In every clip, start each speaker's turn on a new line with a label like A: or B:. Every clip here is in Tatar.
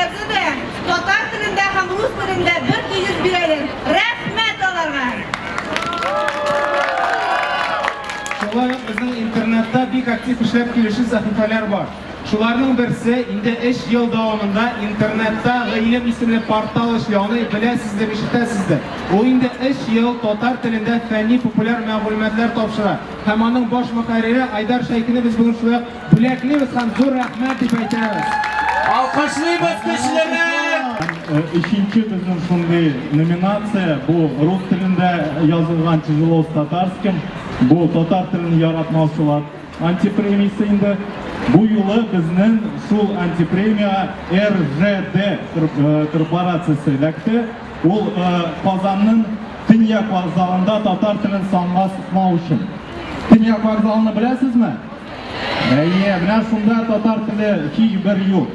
A: Әңгімелерді де татар тілінде һәм рус тілінде бір кигіз бирәләр. Рәхмәт аларга.
B: Шулай ук безнең интернетта бик актив эшләп килүче сәхифәләр бар. Шуларның берсе инде 3 ел дәвамында интернетта Гыйлем исемле портал эшли, аны беләсездер, ишетәсездер. Ул инде 3 ел татар телендә фәнни популяр мәгълүматлар тапшыра. Һәм аның баш мөхәррире Айдар Шәйкине без бүген шулай бүләклибез һәм зур рәхмәт дип әйтәбез.
C: Алкышлыйбыз кешеләрне!
D: Üçüncü bizim şunday nominatsiya bu rus tilində yazılған тяжело с татарским. Bu tatar tilini yaratmaqçılar. Antipremiyası indi bu yılı bizning şul antipremiya RJD korporatsiyasi ləkdi. Ул Qozonning Tinyak vokzalında tatar tilini sanğa sıxmaq üçün. Tinyak vokzalını bilasizmi? Менә шунда татар теле bir юк.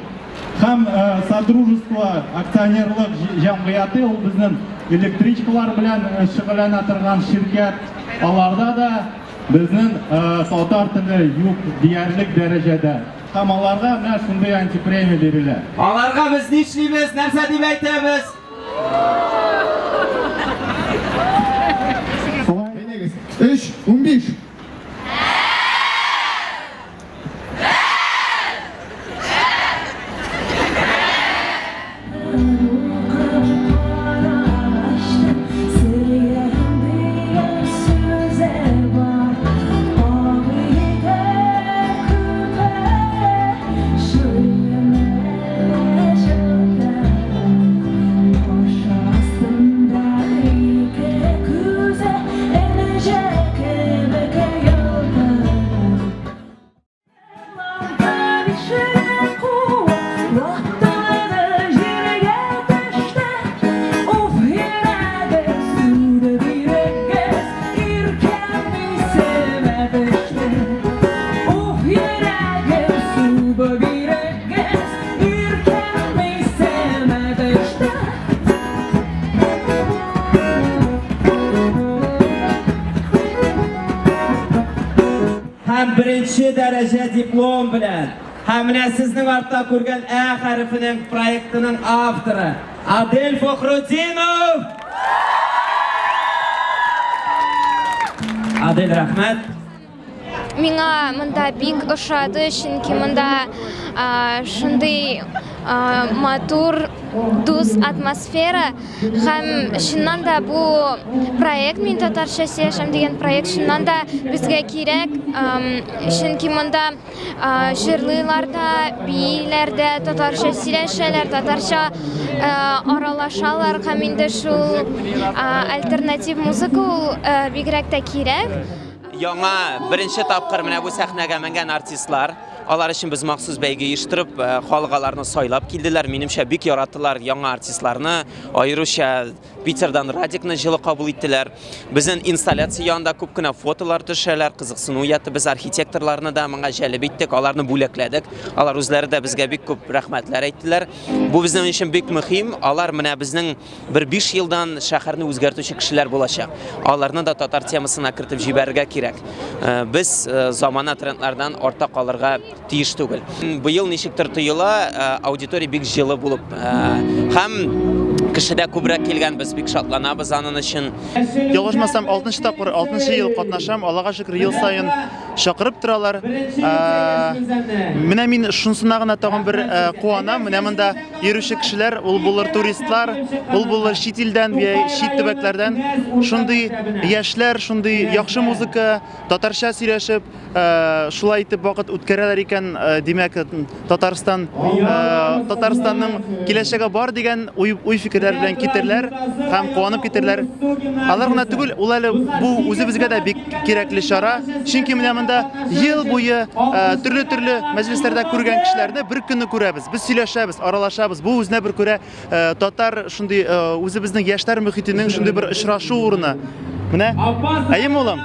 D: Һәм Содружество акционерлык җәмгыяте ул безнең электричкалар белән шөгыльләнә торган şirket. Аларда да безнең татар теле юк диярлек дәрәҗәдә. Һәм аларга менә шундый антипремия бирелә.
C: Аларга без нишлибез, нәрсә дип әйтәбез?
D: 3-15
C: Birinci dərəcə diplom bilən, həm də sizin артта күргән Ə hərfinin proyektinin avtoru Adel Fakhruddinov. Adel, рәхмәт.
E: Миңа монда бик ошады, чөнки монда шундый матур, дус атмосфера һәм чыннан да бу проект мин татарча сөйләшәм дигән проект чыннан да безгә кирәк, чөнки монда җырлыйлар да, бийләр дә татарча сөйләшәләр, татарча аралашалар һәм инде шул альтернатив музыка ул бигрәк тә кирәк.
F: Яңа беренче тапкыр менә бу сәхнәгә менгән артистлар, алар өчен без махсус бәйге оештырып, халыкларны сайлап килделәр. Минемчә бик яраттылар яңа артистларны, аеруча Питердан Радикны җылы кабул иттеләр. Безнең инсталляция янында күп кенә фотолар төшәләр, кызыксыну ятты. Без архитекторларны да моңа җәлеп иттек, аларны бүләкләдек. Алар үзләре дә безгә бик күп рәхмәтләр әйттеләр. Бу безнең өчен бик мөһим. Алар менә безнең бер 5 елдан шәһәрне үзгәртүче кешеләр булачак. Аларны да татар темасына кертеп җибәрергә кирәк. Без замана трендлардан артта калырга тиеш түгел. Быел ничектер тоела, аудитория бик җылы булып, һәм кешедә күбрәк килгән, без бик шатланабыз аның өчен.
G: Ялгышмасам 6-нчы тапкыр, 6-нчы ел катнашам, Аллага шөкер, ел сайын чакырып торалар. Менә мин шунсына гына тагын бер куанам. Менә монда йөрүче кешеләр, ул булыр туристлар, ул булыр чит илдән, чит төбәкләрдән, шундый яшьләр, шундый яхшы музыка, татарча сөйләшеп, шулай итеп вакыт үткәрәләр икән, димәк, Татарстанның киләчәге бар дигән уй фикерләр белән китерләр һәм куанып китерләр. Алар гына түгел, ул әле бу үзебезгә дә бик кирәкле чара. Чөнки менә монда ел буе төрле мәҗлесләрдә күргән кешеләрне бер көнне күрәбез. Без сөйләшәбез, аралашабыз. Бу үзенә бер күрә татар шундый үзебезнең яшьләр мөхитенең шундый бер очрашу урыны. Менә, әйеме улым?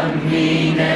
C: همینه